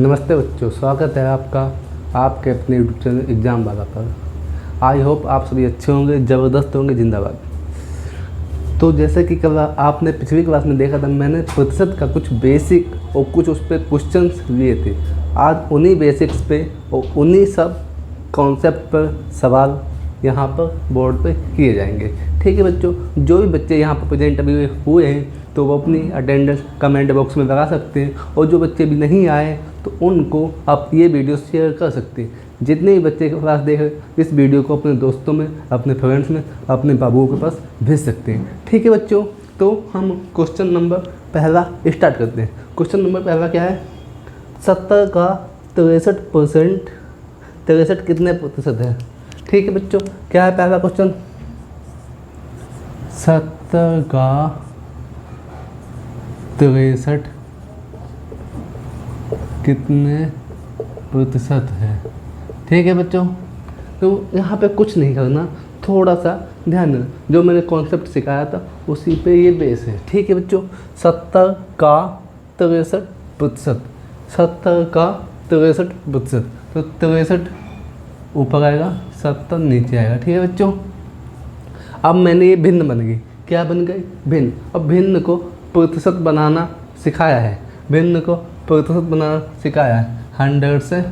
नमस्ते बच्चों, स्वागत है आपका आपके अपने यूट्यूब चैनल एग्ज़ाम वाला पर। आई होप आप सभी अच्छे होंगे, ज़बरदस्त होंगे, जिंदाबाद। तो जैसे कि कल आपने पिछली क्लास में देखा था, मैंने प्रतिशत का कुछ बेसिक और कुछ उस पर क्वेश्चंस लिए थे। आज उन्हीं बेसिक्स पे और उन्हीं सब कॉन्सेप्ट पर सवाल यहाँ पर बोर्ड पे किए जाएंगे। ठीक है बच्चों, जो भी बच्चे यहाँ पर प्रेजेंट अभी हुए हैं तो वो अपनी अटेंडेंस कमेंट बॉक्स में लगा सकते हैं, और जो बच्चे भी नहीं आए तो उनको आप ये वीडियो शेयर कर सकते हैं। जितने भी बच्चे क्लास देख रहे हैं, इस वीडियो को अपने दोस्तों में, अपने फ्रेंड्स में, अपने बाबुओं के पास भेज सकते हैं। ठीक है बच्चों, तो हम क्वेश्चन नंबर पहला स्टार्ट करते हैं। क्वेश्चन नंबर पहला क्या है? 70 का 63% 63 कितने प्रतिशत है? ठीक है बच्चों, क्या है पहला क्वेश्चन? 70 का 63 कितने प्रतिशत है? ठीक है बच्चों, तो यहाँ पे कुछ नहीं करना, थोड़ा सा ध्यान देना। जो मैंने कॉन्सेप्ट सिखाया था उसी पे ये बेस है। ठीक है बच्चों, 70 का 63%, 70 का 63%, तो 63 ऊपर आएगा, 70 नीचे आएगा। ठीक है बच्चों, अब मैंने ये भिन्न बन गई। क्या बन गई? भिन्न। अब भिन्न को प्रतिशत बनाना सिखाया है, भिन्न को प्रतिशत बनाना सिखाया है। 100 से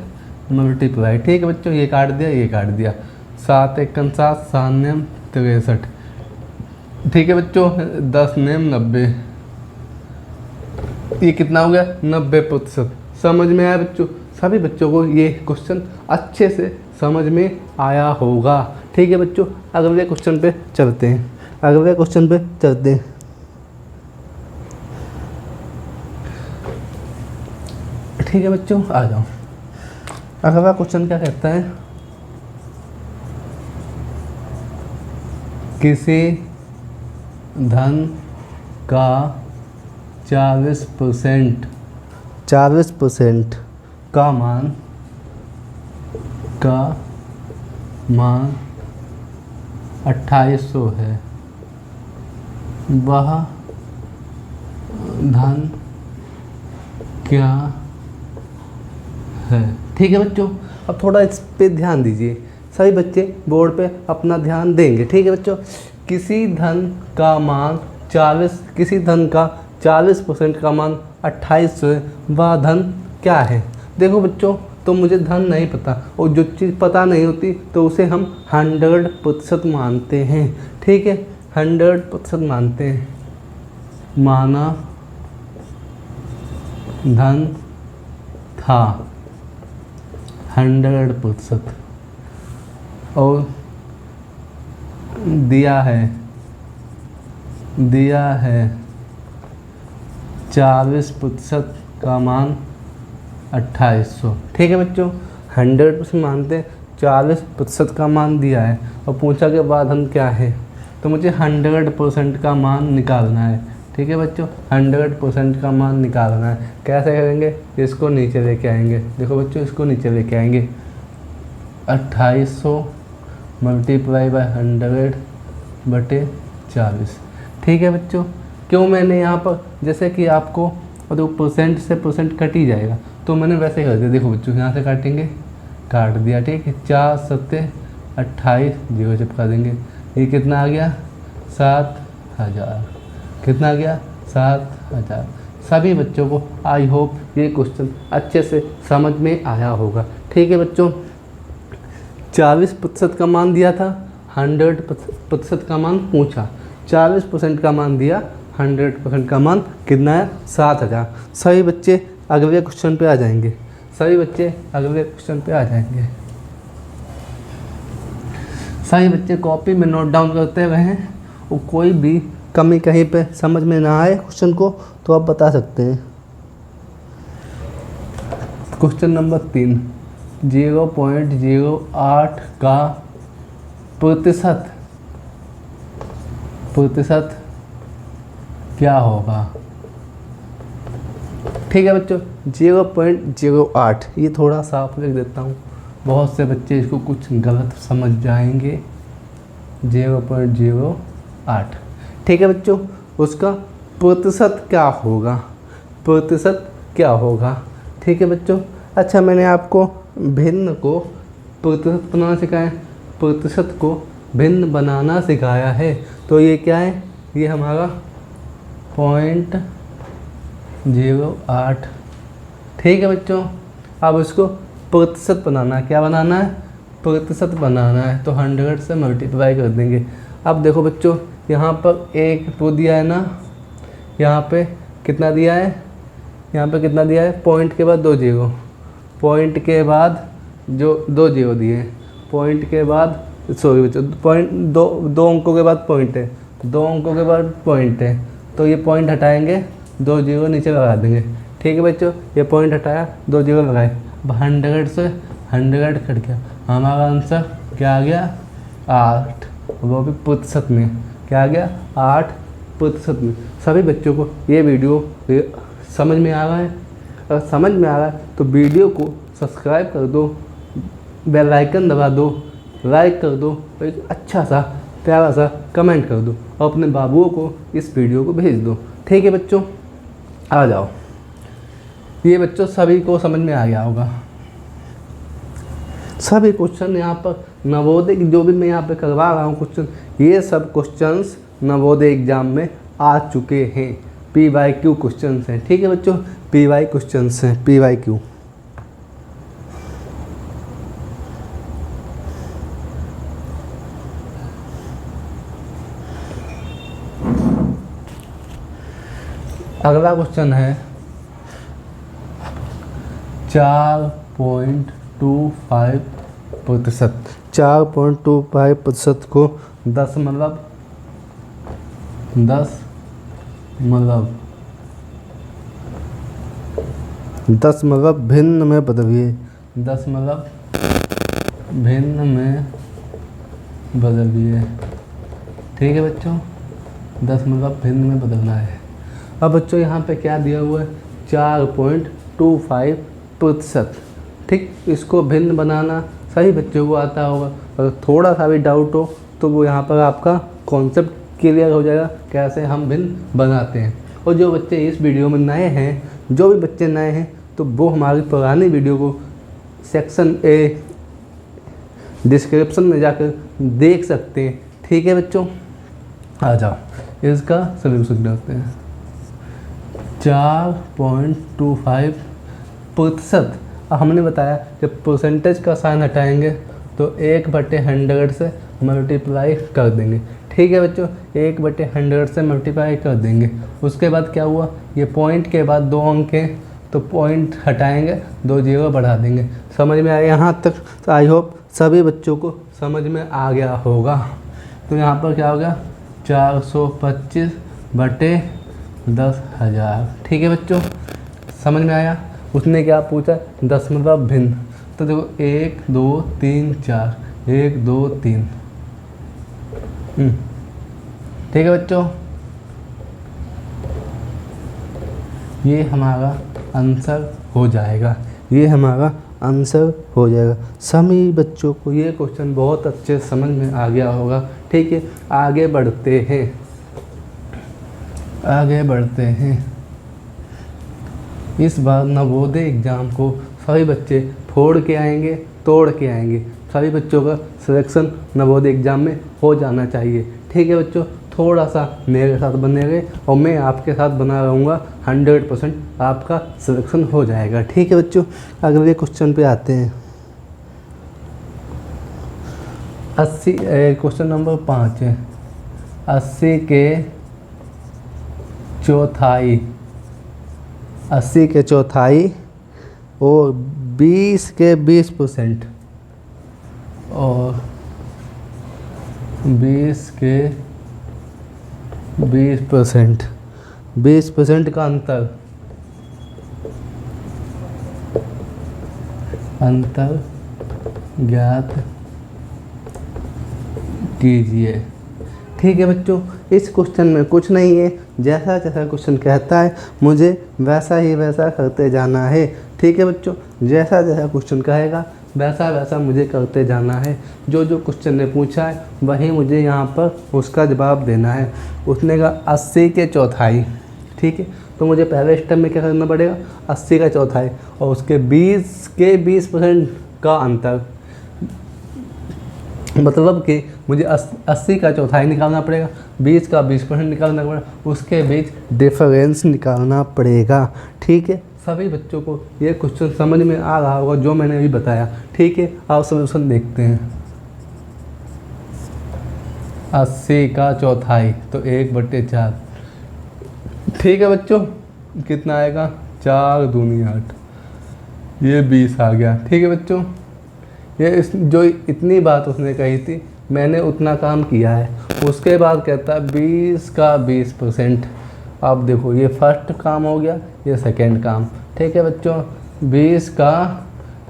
मल्टीप्लाई। ठीक है बच्चों, ये काट दिया, ये काट दिया। 7 एकम 7, 7 नेम 63। ठीक है बच्चों, 10 नेम 90। ये कितना हो गया? 90%। समझ में आया बच्चों? सभी बच्चों को ये क्वेश्चन अच्छे से समझ में आया होगा। ठीक है बच्चों, अगले क्वेश्चन पे चलते हैं। अगले क्वेश्चन पे चलते हैं। ठीक है बच्चों, आ जाओ। अगला क्वेश्चन क्या कहता है? किसी धन का 40% का मान 2800 है, वह धन क्या है? ठीक है बच्चों, अब थोड़ा इस पे ध्यान दीजिए। सभी बच्चे बोर्ड पे अपना ध्यान देंगे। ठीक है बच्चों, किसी धन का मान 40% का मान 2800 है, वह धन क्या है? देखो बच्चों, तो मुझे धन नहीं पता, और जो चीज़ पता नहीं होती तो उसे हम 100% मानते हैं। ठीक है, 100% मानते हैं। माना धन था 100%, और दिया है 40% का मान 2800। ठीक है बच्चों, 100% मानते हैं, 40% का मान दिया है और पूछा के बाद हम क्या है, तो मुझे 100% का मान निकालना है। ठीक है बच्चों, 100% का मान निकालना है। कैसे करेंगे? इसको नीचे लेके आएंगे। देखो बच्चों, इसको नीचे लेके आएंगे। 2800 मल्टीप्लाई बाय 100/40। ठीक है बच्चों, क्यों मैंने यहाँ पर, जैसे कि आपको तो परसेंट से परसेंट कट ही जाएगा, तो मैंने वैसे कर दिया। देखो बच्चों, यहाँ से काटेंगे, काट दिया। ठीक है, 4 7 28, 0 चिपका देंगे। ये कितना आ गया? 7000। कितना आ गया? 7000। सभी बच्चों को आई होप ये क्वेश्चन अच्छे से समझ में आया होगा। ठीक है बच्चों, 40% का मान दिया था, 100% का मान पूछा, 40% का मान दिया, 100% का मान कितना है? 7000। सभी बच्चे अगले क्वेश्चन पे आ जाएंगे। सभी बच्चे अगले क्वेश्चन पे आ जाएंगे। सभी बच्चे कॉपी में नोट डाउन करते रहें, और कोई भी कमी कहीं पे समझ में ना आए क्वेश्चन को तो आप बता सकते हैं। क्वेश्चन नंबर 3, 0.08 का प्रतिशत क्या होगा? ठीक है बच्चों, 0.08, ये थोड़ा साफ लिख देता हूँ, बहुत से बच्चे इसको कुछ गलत समझ जाएंगे। 0.08। ठीक है बच्चों, उसका प्रतिशत क्या होगा? प्रतिशत क्या होगा? ठीक है बच्चों, अच्छा, मैंने आपको भिन्न को प्रतिशत बनाना सिखाया है, प्रतिशत को भिन्न बनाना सिखाया है। तो ये क्या है, ये हमारा 0.08। ठीक है बच्चों, अब इसको प्रतिशत बनाना है। क्या बनाना है, प्रतिशत बनाना है। तो 100 से मल्टीप्लाई कर देंगे। अब देखो बच्चों, यहाँ पर एक तो दिया है ना, यहाँ पे कितना दिया है, यहाँ पे कितना दिया है, पॉइंट के बाद 2 0, पॉइंट के बाद जो 2 0 दिए हैं, पॉइंट के बाद सॉरी बच्चों, पॉइंट दो अंकों के बाद पॉइंट है, 2 अंकों के बाद पॉइंट है। तो ये पॉइंट हटाएंगे, 2 0 नीचे लगा देंगे। ठीक है बच्चों, ये पॉइंट हटाया, 2 0 लगाए। अब 100 से 100 कट गया, हमारा आंसर क्या आ गया, 8, वो भी प्रतिशत में। क्या आ गया, 8% में। सभी बच्चों को ये वीडियो समझ में आ रहा है? अगर समझ में आ रहा है तो वीडियो को सब्सक्राइब कर दो, बेल आइकन दबा दो, लाइक कर दो, और एक अच्छा सा प्यारा सा कमेंट कर दो और अपने बाबुओं को इस वीडियो को भेज दो। ठीक है बच्चों, आ जाओ। ये बच्चों सभी को समझ में आ गया होगा। सभी क्वेश्चन यहाँ पर नवोदय की जो भी मैं यहाँ पे करवा रहा हूँ क्वेश्चन, ये सब क्वेश्चंस नवोदय एग्जाम में आ चुके हैं। PYQ क्वेश्चंस हैं। ठीक है बच्चों, PY क्वेश्चंस हैं, PYQ। अगला क्वेश्चन है 4.25%। 4.25% को 10 भिन्न में बदलिए। 10 भिन्न में बदलिए। ठीक है बच्चों, 10 भिन्न में बदलना है। अब बच्चों यहाँ पे क्या दिया हुआ है, 4.25%। ठीक, इसको भिन्न बनाना सभी बच्चों को आता होगा। अगर थोड़ा सा भी डाउट हो तो वो यहाँ पर आपका कॉन्सेप्ट क्लियर हो जाएगा, कैसे हम भिन्न बनाते हैं। और जो बच्चे इस वीडियो में नए हैं, जो भी बच्चे नए हैं, तो वो हमारी पुरानी वीडियो को सेक्शन ए डिस्क्रिप्शन में जाकर देख सकते हैं। ठीक है बच्चों, आ जाओ इसका सलूशन करते हैं। 4.25%। हमने बताया जब परसेंटेज का साइन हटाएंगे तो 1/100 से मल्टीप्लाई कर देंगे। ठीक है बच्चों, 1/100 से मल्टीप्लाई कर देंगे। उसके बाद क्या हुआ, ये पॉइंट के बाद 2 अंक हैं तो पॉइंट हटाएंगे, 2 0 बढ़ा देंगे। समझ में आया यहाँ तक? तो आई होप सभी बच्चों को समझ में आ गया होगा। तो यहाँ पर क्या हो गया, 425/10,000। ठीक है बच्चों, समझ में आया? उसने क्या पूछा, 10 भिन्न। तो देखो 1 2 3 4, 1 2 3। ठीक है बच्चों, ये हमारा आंसर हो जाएगा। ये हमारा आंसर हो जाएगा। सभी बच्चों को ये क्वेश्चन बहुत अच्छे समझ में आ गया होगा। ठीक है, आगे बढ़ते हैं, आगे बढ़ते हैं। इस बार नवोदय एग्ज़ाम को सभी बच्चे फोड़ के आएंगे, तोड़ के आएंगे। सभी बच्चों का सिलेक्शन नवोदय एग्ज़ाम में हो जाना चाहिए। ठीक है बच्चों, थोड़ा सा मेरे साथ बने रहे और मैं आपके साथ बना रहूँगा। 100% आपका सिलेक्शन हो जाएगा। ठीक है बच्चों, अगले क्वेश्चन पे आते हैं। 80 क्वेश्चन नंबर 5 है। 80 के चौथाई, 80 के चौथाई और 20 के 20% और 20 के 20%, 20% का अंतर ज्ञात कीजिए। ठीक है बच्चों, इस क्वेश्चन में कुछ नहीं है, जैसा जैसा क्वेश्चन कहता है मुझे वैसा ही वैसा करते जाना है। ठीक है बच्चों, जैसा जैसा क्वेश्चन कहेगा वैसा वैसा मुझे करते जाना है। जो जो क्वेश्चन ने पूछा है वही मुझे यहाँ पर उसका जवाब देना है। उसने कहा 80 के चौथाई। ठीक है, तो मुझे पहले स्टेप में क्या करना पड़ेगा, 80 का चौथाई और उसके 20% का अंतर, मतलब कि मुझे 80 का चौथाई निकालना पड़ेगा, 20 का 20% निकालना पड़ेगा, उसके बीच डिफरेंस निकालना पड़ेगा। ठीक है, सभी बच्चों को ये क्वेश्चन समझ में आ रहा होगा जो मैंने अभी बताया। ठीक है, आप सॉल्यूशन देखते हैं। 80 का चौथाई तो 1/4। ठीक है बच्चों, कितना आएगा, 4 दूनी 8, ये 20 आ गया। ठीक है बच्चों, ये जो इतनी बात उसने कही थी मैंने उतना काम किया है। उसके बाद कहता है 20 का 20%। अब देखो ये फर्स्ट काम हो गया, ये सेकंड काम। ठीक है बच्चों, 20 का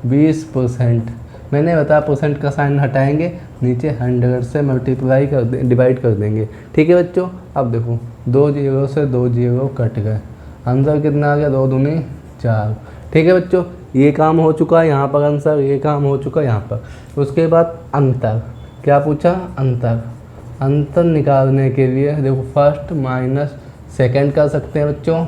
20%, मैंने बताया परसेंट का साइन हटाएंगे, नीचे 100 से मल्टीप्लाई कर दे, डिवाइड कर देंगे। ठीक है बच्चों, अब देखो 2 0 से 2 0 कट गए, आंसर कितना आ गया, 2 दूनी 4। ठीक है बच्चों, ये काम हो चुका है यहाँ पर आंसर, ये काम हो चुका है यहाँ पर। उसके बाद अंतर, क्या पूछा, अंतर निकालने के लिए देखो फर्स्ट माइनस सेकेंड कर सकते हैं बच्चों।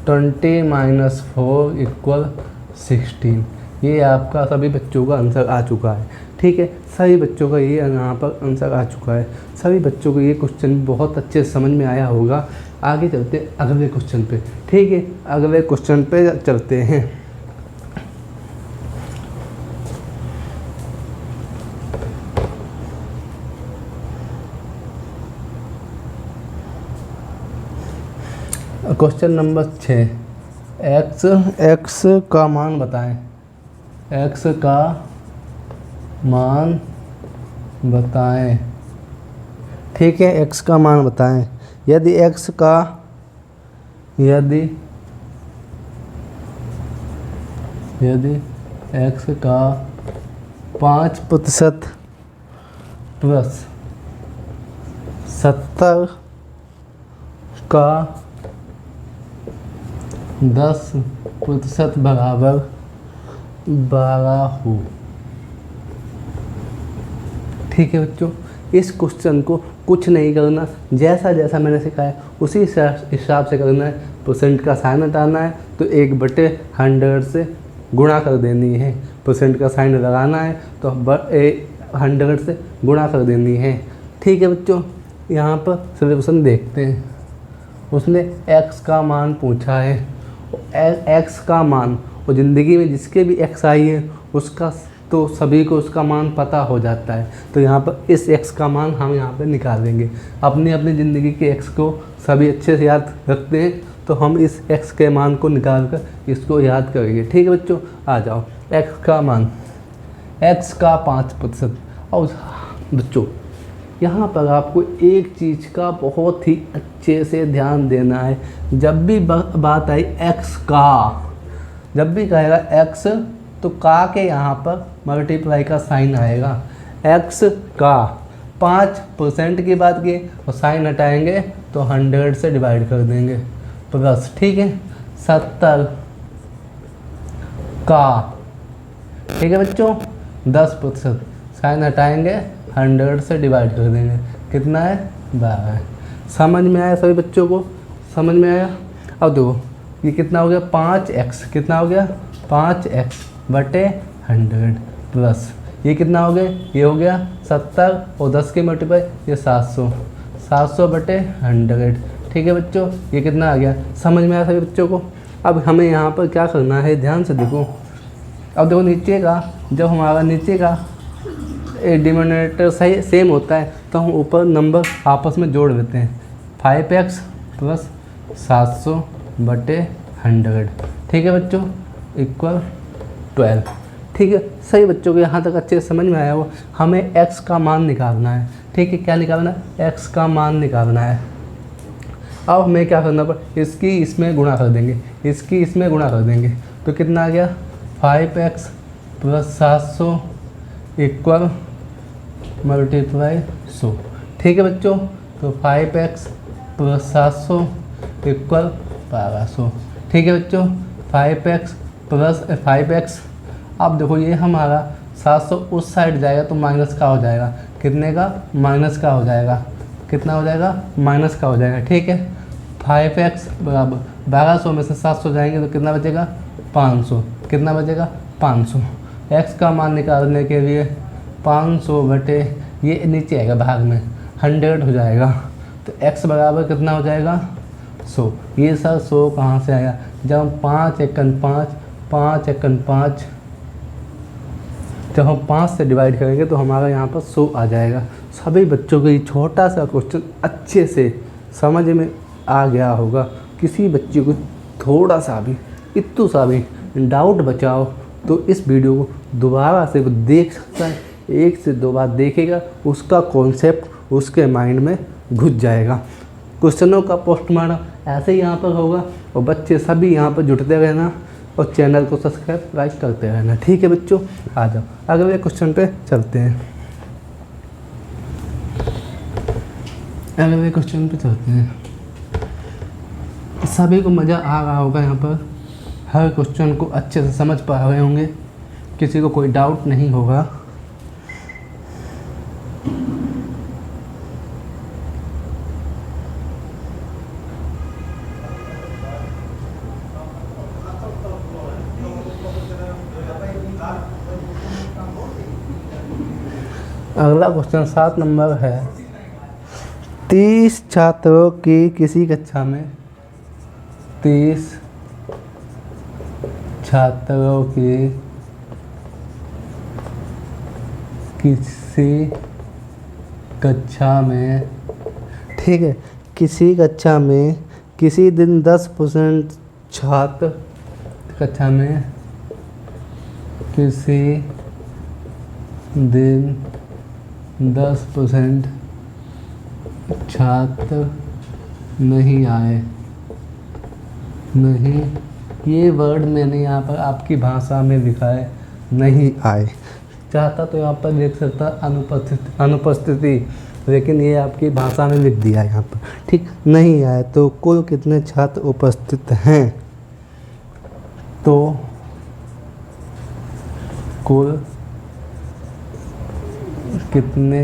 20 - 4 = 16। ये आपका सभी बच्चों का आंसर आ चुका है। ठीक है, सभी बच्चों का ये यहाँ पर आंसर आ चुका है। सभी बच्चों को ये क्वेश्चन बहुत अच्छे से समझ में आया होगा। आगे चलते हैं अगले क्वेश्चन पे। ठीक है, अगले क्वेश्चन पे चलते हैं। क्वेश्चन नंबर 6, x का मान बताएं। x का मान बताएं। ठीक है, x का मान बताएं। यदि x का 5% प्लस 70 का 10% बराबर 12 हो। ठीक है बच्चों, इस क्वेश्चन को कुछ नहीं करना, जैसा जैसा मैंने सिखाया उसी हिसाब से करना है। परसेंट का साइन हटाना है तो 1/100 से गुणा कर देनी है। परसेंट का साइन लगाना है तो 100 से गुणा कर देनी है। ठीक है बच्चों, यहाँ पर सॉल्यूशन देखते हैं। उसने x का मान पूछा है, x का मान, और ज़िंदगी में जिसके भी x आई है उसका तो सभी को उसका मान पता हो जाता है। तो यहाँ पर इस x का मान हम यहाँ पे निकालेंगे। अपनी अपनी ज़िंदगी के x को सभी अच्छे से याद रखते हैं, तो हम इस x के मान को निकाल कर इसको याद करेंगे। ठीक है बच्चों, आ जाओ। x का मान, x का 5%। और बच्चों यहाँ पर आपको एक चीज़ का बहुत ही अच्छे से ध्यान देना है। जब भी बात आई x का, जब भी कहेगा x तो का के यहाँ पर मल्टीप्लाई का साइन आएगा। x का 5% की बात की और साइन हटाएंगे तो 100 से डिवाइड कर देंगे प्लस। ठीक है, 70 का, ठीक है बच्चों, 10%, साइन हटाएंगे 100 से डिवाइड कर देंगे, कितना है, 12। समझ में आया सभी बच्चों को, समझ में आया। अब देखो ये कितना हो गया, 5x, कितना हो गया, 5x/100 प्लस ये कितना हो गया, ये हो गया 70 और 10 के मल्टीप्लाई ये 700, 700/100। ठीक है बच्चों, ये कितना आ गया, समझ में आया सभी बच्चों को। अब हमें यहाँ पर क्या करना है, ध्यान से देखो। अब देखो नीचे का, जब हमारा नीचे का डिनोमिनेटर सही सेम होता है तो हम ऊपर नंबर आपस में जोड़ देते हैं। 5x प्लस 700/100, ठीक है बच्चों, इक्वल 12। ठीक है, सही बच्चों को यहाँ तक अच्छे से समझ में आया हो। हमें x का मान निकालना है। ठीक है, क्या निकालना है, x का मान निकालना है। अब हमें क्या करना पड़ा, इसकी इसमें गुणा कर देंगे, इसकी इसमें गुणा कर देंगे तो कितना आ गया, 5x प्लस 700 इक्वल मल्टीप्लाई 100। ठीक है बच्चों, तो 5x प्लस 700 इक्वल 1200। ठीक है बच्चों, 5x प्लस 5x। अब देखो ये हमारा 700 उस साइड जाएगा तो माइनस का हो जाएगा, कितने का, माइनस का हो जाएगा, कितना हो जाएगा, माइनस का हो जाएगा। ठीक है, 5x बराबर 1200 में से 700 जाएंगे तो कितना बचेगा 500, कितना बचेगा 500। x का मान निकालने के लिए 500 बटे ये नीचे आएगा भाग में 100 हो जाएगा, तो x बराबर कितना हो जाएगा 100। ये सर 100 कहाँ से आया, जब हम 5 एकन 5 5 एकन 5 जब हम 5 से डिवाइड करेंगे तो हमारा यहाँ पर 100 आ जाएगा। सभी बच्चों को ये छोटा सा क्वेश्चन अच्छे से समझ में आ गया होगा। किसी बच्चे को थोड़ा सा भी इतना सा भी डाउट बचाओ तो इस वीडियो को दोबारा से वो देख सकता है, 1 से 2 बार देखेगा, उसका कॉन्सेप्ट उसके माइंड में घुस जाएगा। क्वेश्चनों का पोस्टमार्टम ऐसे ही यहाँ पर होगा और बच्चे सभी यहाँ पर जुटते रहना और चैनल को सब्सक्राइब करते रहना। ठीक है बच्चों, आ जाओ अगले क्वेश्चन पे चलते हैं। अगले क्वेश्चन पे चलते हैं। सभी को मज़ा आ रहा होगा, यहाँ पर हर क्वेश्चन को अच्छे से समझ पा रहे होंगे, किसी को कोई डाउट नहीं होगा। अगला क्वेश्चन 7 नंबर है। 30 छात्रों की किसी कक्षा में 30 छात्रों की किसी कक्षा में, ठीक है, किसी कक्षा में किसी दिन 10% छात्र, कक्षा में किसी दिन 10% छात्र नहीं आए, नहीं, ये वर्ड मैंने यहाँ पर आपकी भाषा में लिखा है नहीं आए, चाहता तो यहाँ पर लिख सकता अनुपस्थिति, लेकिन ये आपकी भाषा में लिख दिया है यहाँ पर, ठीक, नहीं आए। तो कुल कितने छात्र उपस्थित हैं, तो कुल कितने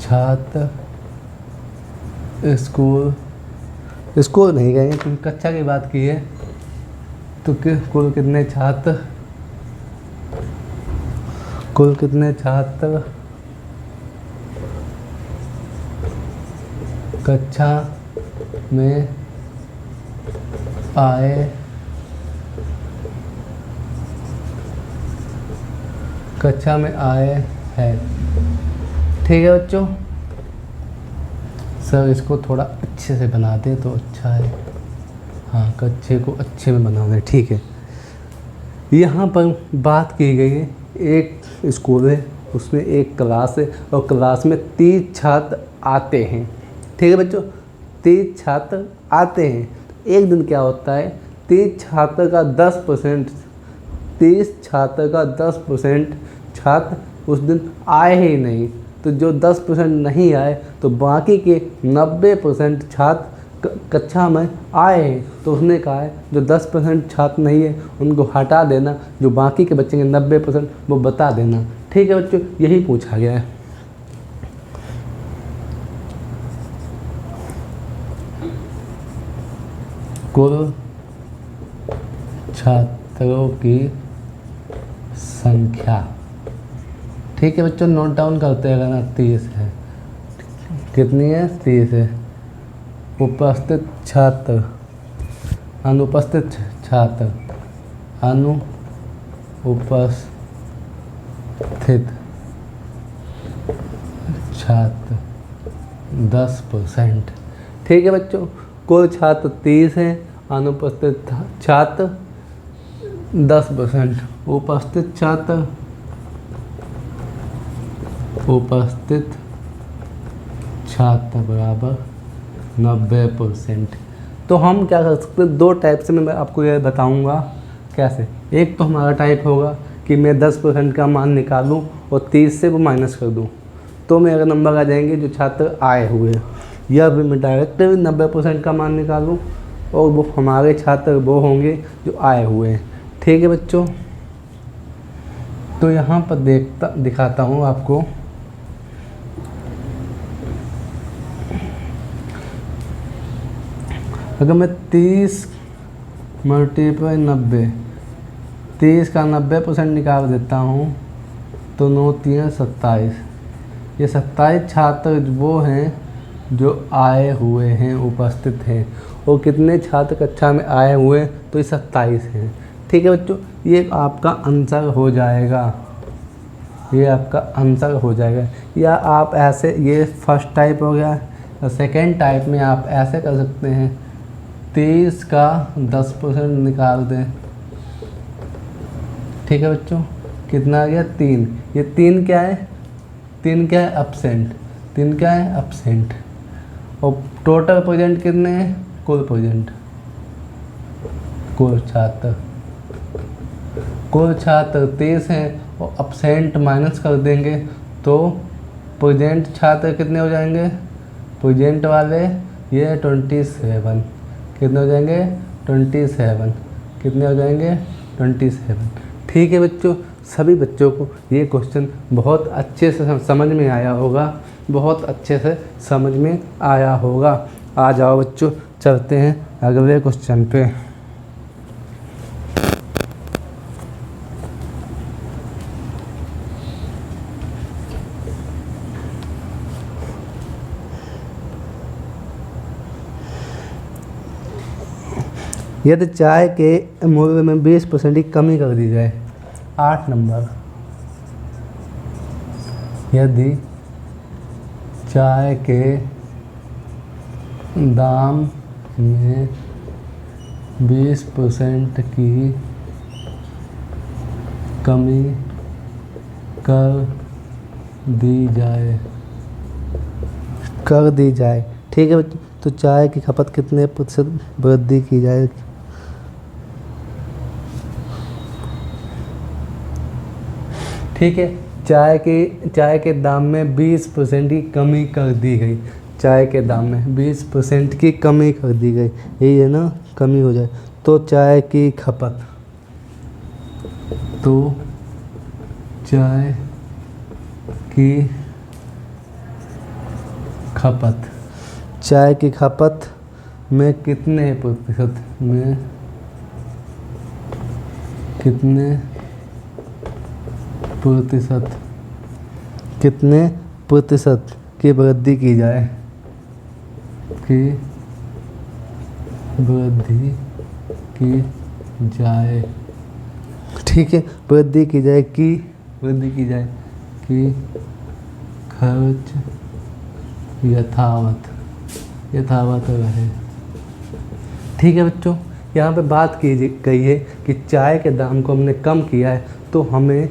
छात्र स्कूल नहीं गए क्योंकि कक्षा की बात की है, तो कुल कितने छात्र कक्षा में आए, कक्षा में आए हैं। ठीक है बच्चों, सर इसको थोड़ा अच्छे से बना दें तो अच्छा है, हाँ कच्चे को अच्छे में बना दें, ठीक है। यहाँ पर बात की गई है, एक स्कूल है, उसमें एक क्लास है और क्लास में 30 छात्र आते हैं, ठीक है बच्चों, 30 छात्र आते हैं। एक दिन क्या होता है, 30 छात्र का 10% छात्र उस दिन आए ही नहीं, तो जो 10% नहीं आए तो बाकी के 90% छात्र कक्षा में आए हैं, तो उसने कहा है जो 10% छात्र नहीं है उनको हटा देना, जो बाकी के बच्चे 90% वो बता देना। ठीक है बच्चों, यही पूछा गया है। कुल छात्रों की संख्या, ठीक है बच्चों, नोट डाउन करते हैं, अगर 30 है, कितनी है 30 है। उपस्थित छात्र, अनुपस्थित छात्र, अनुपस्थित छात्र 10%, ठीक है बच्चों, कुल छात्र 30 हैं, अनुपस्थित छात्र 10%, उपस्थित छात्र बराबर 90%। तो हम क्या कर सकते हैं, 2 टाइप से मैं आपको यह बताऊंगा कैसे। एक तो हमारा टाइप होगा कि मैं 10% का मान निकालूं और 30 से वो माइनस कर दूं, तो मेरे नंबर आ जाएंगे जो छात्र आए हुए हैं। या फिर मैं डायरेक्ट 90% का मान निकालूं और वो हमारे छात्र वो होंगे जो आए हुए हैं। ठीक है बच्चों, तो यहाँ पर दिखाता हूँ आपको। अगर मैं 30 मल्टीप्लाई 90, 30 का 90% निकाल देता हूँ तो 9 3 27। ये 27 छात्र वो हैं जो आए हुए हैं, उपस्थित हैं। और कितने छात्र कक्षा में आए हुए हैं, तो ये 27 हैं। ठीक है बच्चों, ये आपका आंसर हो जाएगा, ये आपका आंसर हो जाएगा। या आप ऐसे, ये फर्स्ट टाइप हो गया। और सेकेंड टाइप में आप ऐसे कर सकते हैं, 30 का 10% निकाल दें। ठीक है बच्चों, कितना आ गया 3। ये 3 क्या है, 3 क्या है अब्सेंट, 3 क्या है अब्सेंट। और टोटल प्रेजेंट कितने हैं, कुल प्रेजेंट, कुल छात्र 30 हैं। और अब्सेंट माइनस कर देंगे तो प्रेजेंट छात्र कितने हो जाएंगे, प्रेजेंट वाले ये 27, कितने हो जाएंगे 27, कितने हो जाएंगे 27। ठीक है बच्चों, सभी बच्चों को ये क्वेश्चन बहुत अच्छे से समझ में आया होगा, बहुत अच्छे से समझ में आया होगा। आ जाओ बच्चों, चलते हैं अगले क्वेश्चन पे। यदि चाय के मूल्य में 20% की कमी कर दी जाए। 8 नंबर, यदि चाय के दाम में 20% की कमी कर दी जाए, ठीक है बच्चों, तो चाय की खपत कितने प्रतिशत वृद्धि की जाएगी। ठीक है, चाय के दाम में 20% की कमी कर दी गई। चाय के दाम में 20% की कमी कर दी गई, यही है ना, कमी हो जाए। तो चाय की खपत, तो चाय की खपत में कितने प्रतिशत की वृद्धि की जाए, ठीक है, वृद्धि की जाए कि खर्च यथावत रहे। ठीक है बच्चों, यहाँ पे बात की गई है कि चाय के दाम को हमने कम किया है, तो हमें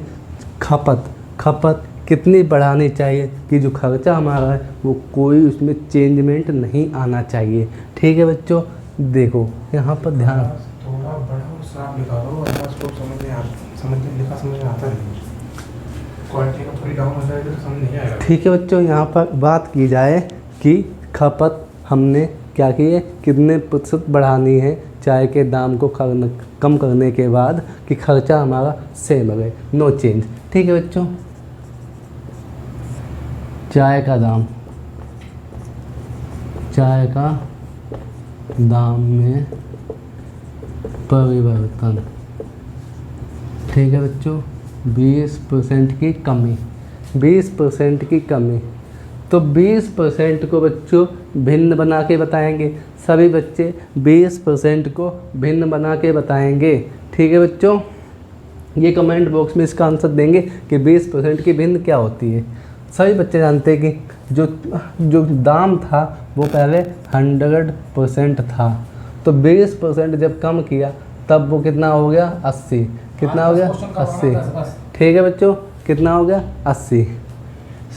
खपत कितनी बढ़ानी चाहिए कि जो खर्चा हमारा है वो कोई उसमें चेंजमेंट नहीं आना चाहिए। ठीक है बच्चों, देखो यहाँ पर ध्यान, थोड़ा बड़ा और साफ लिखा दो, वरना उसको समझ में आता नहीं, क्वालिटी का थोड़ी डाउन हो जाएगी तो समझ नहीं आएगा। ठीक है बच्चों, यहाँ पर बात की जाए कि खपत हमने क्या की है, कितने प्रतिशत बढ़ानी है चाय के दाम को कम करने के बाद कि खर्चा हमारा सेम रहे, नो चेंज। ठीक है बच्चों, चाय का दाम में परिवर्तन। ठीक है बच्चों, 20% की कमी, 20% की कमी। तो 20% को बच्चों भिन्न बना के बताएंगे, सभी बच्चे 20% को भिन्न बना के बताएंगे। ठीक है बच्चों, ये कमेंट बॉक्स में इसका आंसर देंगे कि 20% की भिन्न क्या होती है। सभी बच्चे जानते हैं कि जो दाम था वो पहले 100% था, तो 20% जब कम किया तब वो कितना हो गया 80, कितना हो गया 80। ठीक है बच्चों, कितना हो गया 80,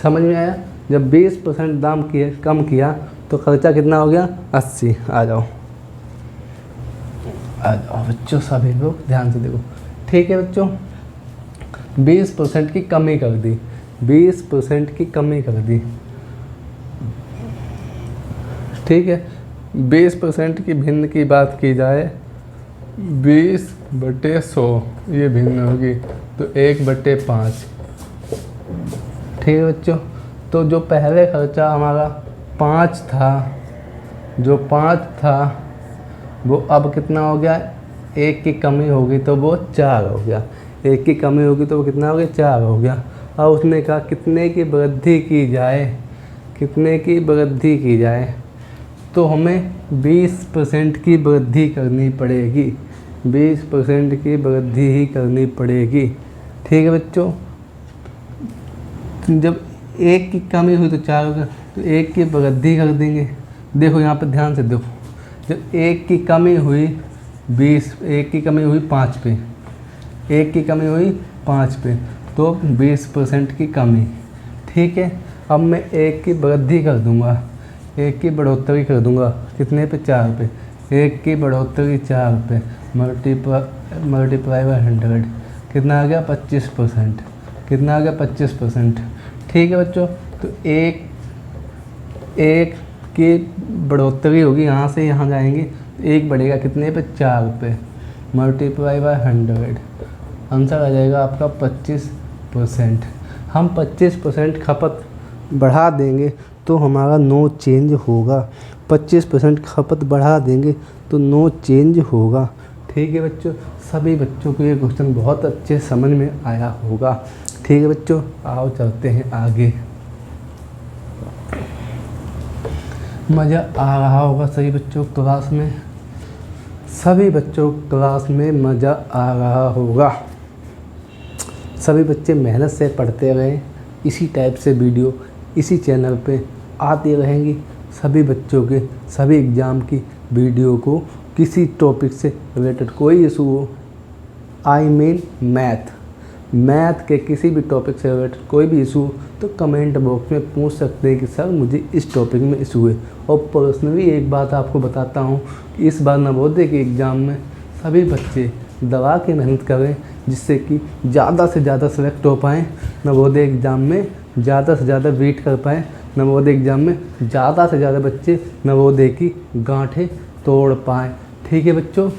समझ में आया। जब 20% दाम कम किया तो खर्चा कितना हो गया 80। आ जाओ बच्चों, सभी लोग ध्यान से देखो। ठीक है बच्चों, 20% की कमी कर दी, 20% की कमी कर दी। ठीक है, 20% की भिन्न की बात की जाए, 20/100 ये भिन्न होगी, तो 1/5। ठीक है बच्चों, तो जो पहले खर्चा हमारा 5 था, वो अब कितना हो गया, 1 की कमी होगी तो वो 4 हो गया, 1 की कमी होगी तो वो कितना हो गया, 4 हो गया। अब उसने कहा कितने की वृद्धि की जाए, कितने की वृद्धि की जाए, तो हमें 20% की वृद्धि करनी पड़ेगी, 20% की वृद्धि ही करनी पड़ेगी। ठीक है बच्चों, जब 1 की कमी हुई तो 4 हो गया, तो 1 की वृद्धि कर देंगे। देखो यहाँ पर ध्यान से देखो, जब 1 की कमी हुई 20, 1 की कमी हुई 5 पे, 1 की कमी हुई 5 पे, तो 20% की कमी। ठीक है, अब मैं 1 की वृद्धि कर दूंगा, 1 की बढ़ोतरी कर दूंगा, कितने पे, 4 पे, 1 की बढ़ोतरी 4 पे, मल्टीप्लाई बाय 100, कितना आ गया, 25%, कितना आ गया, 25%। ठीक है बच्चों, तो 1 की बढ़ोतरी होगी, यहाँ से यहाँ जाएंगे, 1 बढ़ेगा कितने पे, 4 पे, मल्टीप्लाई बाय 100, आंसर आ जाएगा आपका 25%। हम 25% खपत बढ़ा देंगे तो हमारा नो चेंज होगा, 25% खपत बढ़ा देंगे तो नो चेंज होगा। ठीक है बच्चों, सभी बच्चों को ये क्वेश्चन बहुत अच्छे समझ में आया होगा। ठीक है बच्चों, आओ चलते हैं आगे। मज़ा आ रहा होगा सभी बच्चों क्लास में, सभी बच्चों क्लास में मज़ा आ रहा होगा। सभी बच्चे मेहनत से पढ़ते रहें, इसी टाइप से वीडियो इसी चैनल पे आती रहेंगी। सभी बच्चों के सभी एग्ज़ाम की वीडियो को किसी टॉपिक से रिलेटेड कोई इशू हो, आई मीन मैथ के किसी भी टॉपिक से रिलेटेड कोई भी इशू हो तो कमेंट बॉक्स में पूछ सकते हैं कि सर मुझे इस टॉपिक में इशू है। और पर्सनली एक बात आपको बताता हूँ कि इस बार नवोदय के एग्ज़ाम में सभी बच्चे दबा के मेहनत करें, जिससे कि ज़्यादा से ज़्यादा सेलेक्ट हो पाएँ नवोदय एग्ज़ाम में, ज़्यादा से ज़्यादा वेट कर पाएँ नवोदय एग्ज़ाम में, ज़्यादा से ज़्यादा बच्चे नवोदय की गांठें तोड़ पाएँ। ठीक है बच्चों।